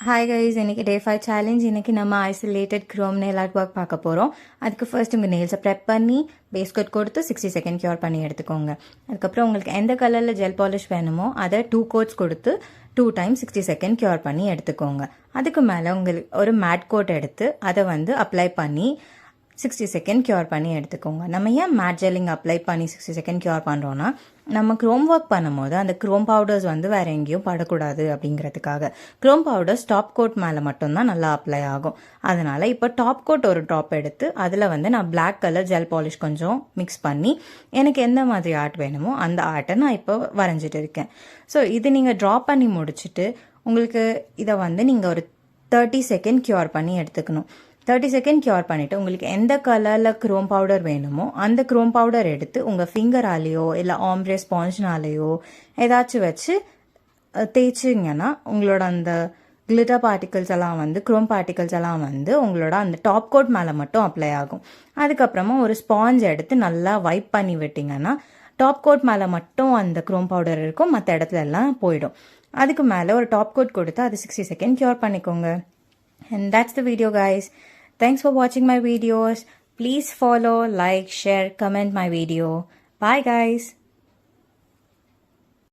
Hi guys, இன்னைக்கு டே 5 challenge. இன்னைக்கு நம்ம isolated Chrome nail art work பார்க்க போகிறோம். அதுக்கு ஃபர்ஸ்ட் உங்கள் நெயில்ஸை ப்ரெப் பண்ணி பேஸ் கோட் கொடுத்து 60 செகண்ட் க்யூர் பண்ணி எடுத்துக்கோங்க. அதுக்கப்புறம் உங்களுக்கு எந்த கலரில் ஜெல் பாலிஷ் வேணுமோ அதை 2 கோட்ஸ் கொடுத்து 2 டைம்ஸ் 60 செகண்ட் க்யூர் பண்ணி எடுத்துக்கோங்க. அதுக்கு மேலே உங்களுக்கு ஒரு மேட் கோட் எடுத்து அதை அப்ளை பண்ணி 60 செகண்ட் க்யூர் பண்ணி எடுத்துக்கோங்க. நம்ம ஏன் மேட் ஜெல்லிங் அப்ளை பண்ணி 60 செகண்ட் க்யூர் பண்ணுறோன்னா, நம்ம க்ரோம் ஒர்க் பண்ணும்போது அந்த க்ரோம் பவுடர்ஸ் வேறு எங்கேயும் படக்கூடாது அப்படிங்கிறதுக்காக. க்ரோம் பவுடர்ஸ் டாப் கோட் மேலே மட்டும்தான் நல்லா அப்ளை ஆகும். அதனால் இப்போ டாப் கோட் ஒரு ட்ராப் எடுத்து அதில் நான் பிளாக் கலர் ஜெல் பாலிஷ் கொஞ்சம் மிக்ஸ் பண்ணி எனக்கு எந்த மாதிரி ஆர்ட் வேணுமோ அந்த ஆர்ட்டை நான் இப்போ வரைஞ்சிட்டு இருக்கேன். ஸோ இது நீங்கள் ட்ரா பண்ணி முடிச்சுட்டு உங்களுக்கு இதை நீங்கள் ஒரு 30 செகண்ட் க்யூர் பண்ணி எடுத்துக்கணும். 30 செகண்ட் க்யூர் பண்ணிவிட்டு உங்களுக்கு எந்த கலரில் க்ரோம் பவுடர் வேணுமோ அந்த க்ரோம் பவுடர் எடுத்து உங்கள் ஃபிங்கராலேயோ இல்லை ஆம்ப்ரே ஸ்பாஞ்ச்னாலேயோ ஏதாச்சும் வச்சு தேய்ச்சிங்கன்னா உங்களோட அந்த கிளிட்டர் பார்ட்டிகல்ஸ் எல்லாம் க்ரோம் பார்ட்டிகல்ஸ் எல்லாம் உங்களோட அந்த டாப் கோட் மேலே மட்டும் அப்ளை ஆகும். அதுக்கப்புறமா ஒரு ஸ்பாஞ்ச் எடுத்து நல்லா வைப் பண்ணி விட்டிங்கன்னா டாப் கோட் மேலே மட்டும் அந்த க்ரோம் பவுடர் இருக்கும், மற்ற இடத்துல எல்லாம் போயிடும். அதுக்கு மேலே ஒரு டாப் கோட் கொடுத்து அது 60 செகண்ட் க்யூர் பண்ணிக்கோங்க. And that's the video, guys. Thanks for watching my videos. Please follow, like, share, comment my video. Bye, guys.